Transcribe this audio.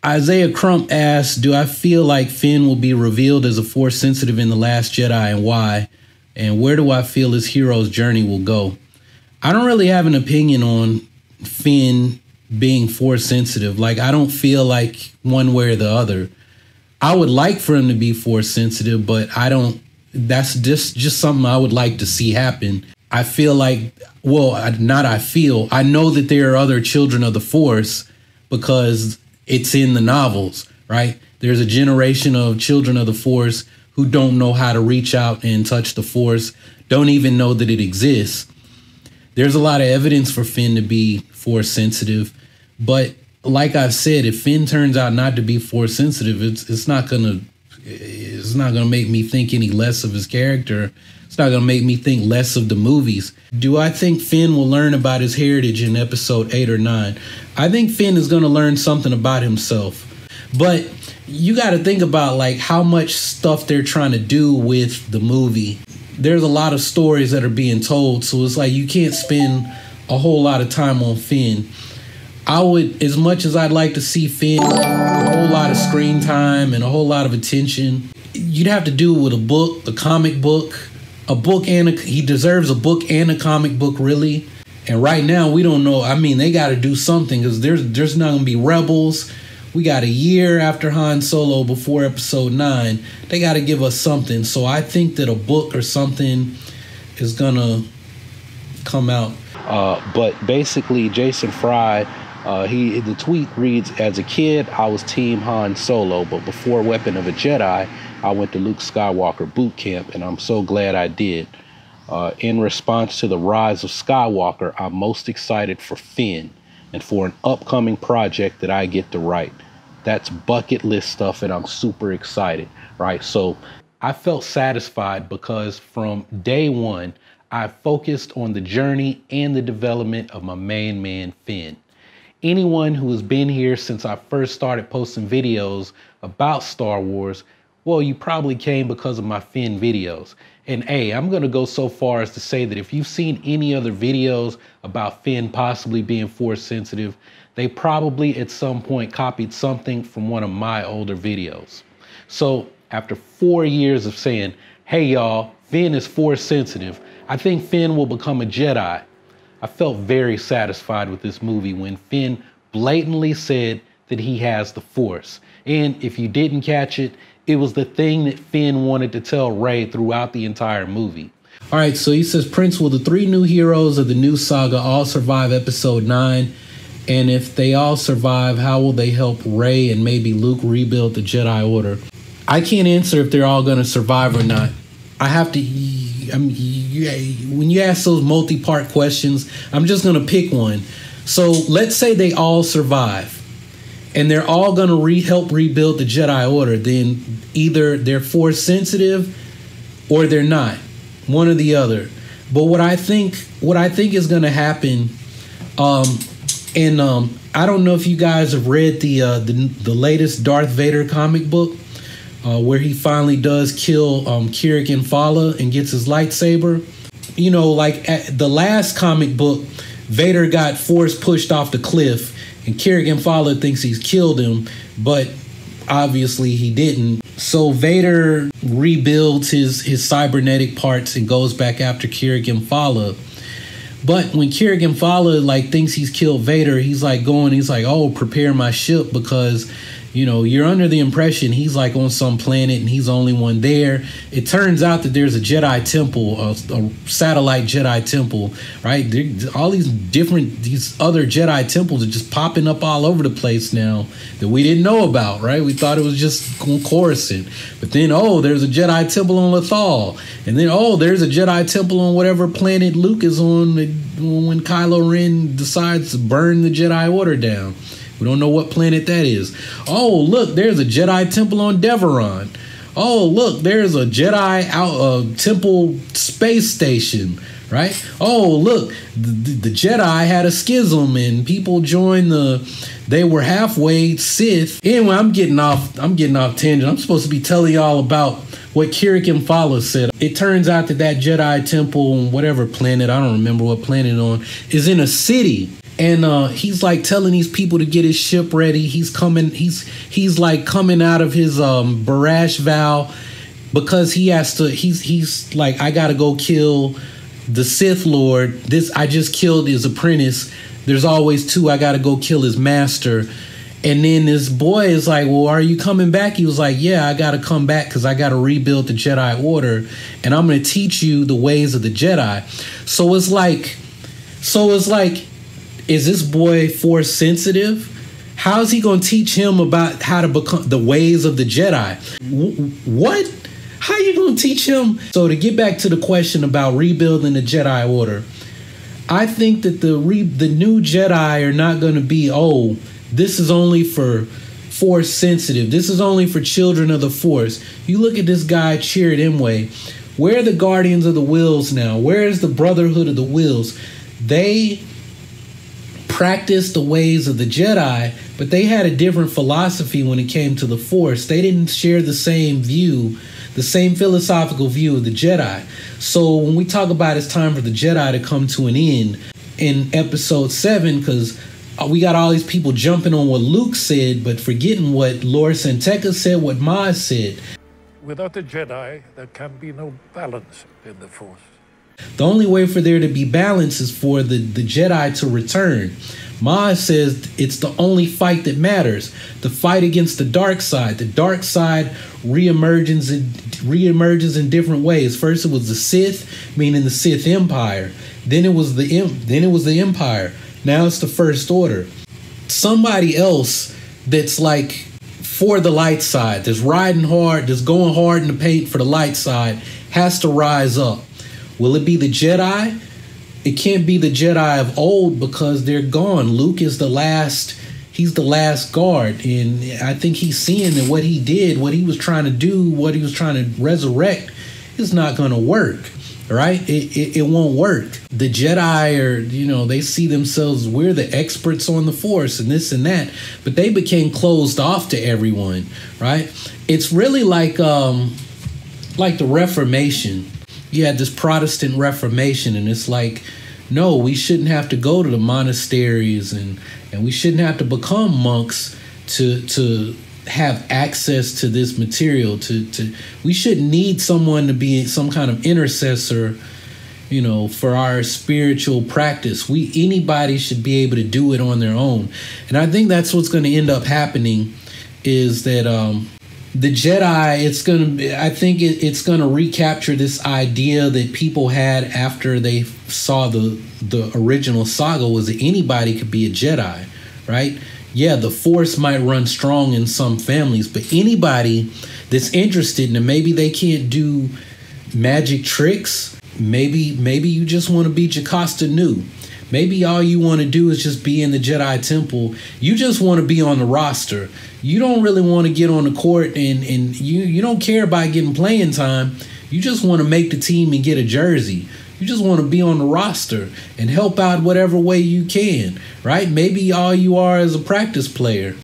Isaiah Crump asks, do I feel like Finn will be revealed as a Force sensitive in The Last Jedi, and why? And where do I feel his hero's journey will go? I don't really have an opinion on Finn being Force sensitive. Like, I don't feel like one way or the other. I would like for him to be Force sensitive, but I don't. That's just something I would like to see happen. I feel like, well, I know that there are other children of the Force because it's in the novels, right? There's a generation of children of the Force who don't know how to reach out and touch the Force, don't even know that it exists. There's a lot of evidence for Finn to be Force sensitive, but like I said, if Finn turns out not to be Force sensitive, it's not gonna make me think any less of his character. It's not gonna make me think less of the movies. Do I think Finn will learn about his heritage in episode 8 or 9? I think Finn is gonna learn something about himself, but you got to think about like how much stuff they're trying to do with the movie. There's a lot of stories that are being told, so it's like you can't spend a whole lot of time on Finn. I would, as much as I'd like to see Finn, a whole lot of screen time and a whole lot of attention, you'd have to do it with a book, a comic book, he deserves a book and a comic book, really. And right now, we don't know. I mean, they got to do something because there's not going to be Rebels. We got a year after Han Solo before episode 9. They got to give us something. So I think that a book or something is going to come out. But basically, Jason Fry, the tweet reads, as a kid, I was Team Han Solo, but before Weapon of a Jedi, I went to Luke Skywalker boot camp, and I'm so glad I did. In response to the Rise of Skywalker, I'm most excited for Finn and for an upcoming project that I get to write. That's bucket list stuff, and I'm super excited, right? So I felt satisfied because from day one, I focused on the journey and the development of my main man, Finn. Anyone who has been here since I first started posting videos about Star Wars, well, you probably came because of my Finn videos. And hey, I'm gonna go so far as to say that if you've seen any other videos about Finn possibly being Force sensitive, they probably at some point copied something from one of my older videos. So after 4 years of saying, hey y'all, Finn is Force sensitive, I think Finn will become a Jedi, I felt very satisfied with this movie when Finn blatantly said that he has the Force. And if you didn't catch it, it was the thing that Finn wanted to tell Rey throughout the entire movie. All right, so he says, Prince, will the 3 new heroes of the new saga all survive episode 9? And if they all survive, how will they help Rey and maybe Luke rebuild the Jedi Order? I can't answer if they're all going to survive or not. I have to, when you ask those multi-part questions, I'm just going to pick one. So let's say they all survive and they're all going to help rebuild the Jedi Order. Then either they're Force sensitive or they're not, one or the other. But what I think is going to happen, I don't know if you guys have read the latest Darth Vader comic book, where he finally does kill Kirikin Fala and gets his lightsaber. You know, like at the last comic book, Vader got Force pushed off the cliff, and Kirikin Fala thinks he's killed him, but obviously he didn't. So Vader rebuilds his cybernetic parts and goes back after Kirikin Fala. But when Kirikin Fala thinks he's killed Vader, he's like, oh, prepare my ship because, you know, you're under the impression he's like on some planet and he's the only one there. It turns out that there's a Jedi temple, a satellite Jedi temple, right? All these other Jedi temples are just popping up all over the place now that we didn't know about, right? We thought it was just Coruscant. But then, oh, there's a Jedi temple on Lothal. And then, oh, there's a Jedi temple on whatever planet Luke is on when Kylo Ren decides to burn the Jedi Order down. We don't know what planet that is. Oh, look, there's a Jedi temple on Deveron. Oh, look, there's a Jedi temple space station, right? Oh, look, the Jedi had a schism and people joined they were halfway Sith. Anyway, I'm getting off tangent. I'm supposed to be telling y'all about what Kirikin Fala said. It turns out that Jedi temple on whatever planet, I don't remember what planet on, is in a city. And he's like telling these people to get his ship ready. He's like coming out of his barrage vow, because he has to. He's like, I gotta go kill the Sith Lord. I just killed his apprentice. There's always two. I gotta go kill his master. And then this boy is like, well, are you coming back? He was like, yeah, I got to come back because I got to rebuild the Jedi Order, and I'm going to teach you the ways of the Jedi. So it's like, is this boy Force sensitive? How is he going to teach him about how to become the ways of the Jedi? What? How are you going to teach him? So to get back to the question about rebuilding the Jedi Order, I think that the new Jedi are not going to be, oh, this is only for Force sensitive. This is only for children of the Force. You look at this guy, Chirrut Imwe. Where are the Guardians of the Whills now? Where is the Brotherhood of the Whills? They practiced the ways of the Jedi, but they had a different philosophy when it came to the Force. They didn't share the same view, the same philosophical view of the Jedi. So when we talk about it's time for the Jedi to come to an end in episode 7, because we got all these people jumping on what Luke said, but forgetting what Lord Santeca said, what Maz said. Without the Jedi, there can be no balance in the Force. The only way for there to be balance is for the Jedi to return. Maz says it's the only fight that matters. The fight against the dark side. The dark side reemerges in different ways. First it was the Sith, meaning the Sith Empire. Then it was the Empire. Now it's the First Order. Somebody else that's like for the light side, that's riding hard, that's going hard in the paint for the light side, has to rise up. Will it be the Jedi? It can't be the Jedi of old because they're gone. Luke is the last, he's the last guard. And I think he's seeing that what he did, what he was trying to do, what he was trying to resurrect is not going to work. Right? It won't work. The Jedi are, they see themselves, we're the experts on the Force and this and that, but they became closed off to everyone, right? It's really like the Reformation. You had this Protestant Reformation, and it's like, no, we shouldn't have to go to the monasteries and we shouldn't have to become monks to have access to this material. We shouldn't need someone to be some kind of intercessor, for our spiritual practice. Anybody should be able to do it on their own. And I think that's what's going to end up happening is that the Jedi, it's going to recapture this idea that people had after they saw the original saga, was that anybody could be a Jedi, right? Yeah, the Force might run strong in some families, but anybody that's interested in it, maybe they can't do magic tricks. Maybe you just want to be Jocasta Nu. Maybe all you want to do is just be in the Jedi Temple. You just want to be on the roster. You don't really want to get on the court, and you don't care about getting playing time. You just want to make the team and get a jersey. You just want to be on the roster and help out whatever way you can, right? Maybe all you are is a practice player.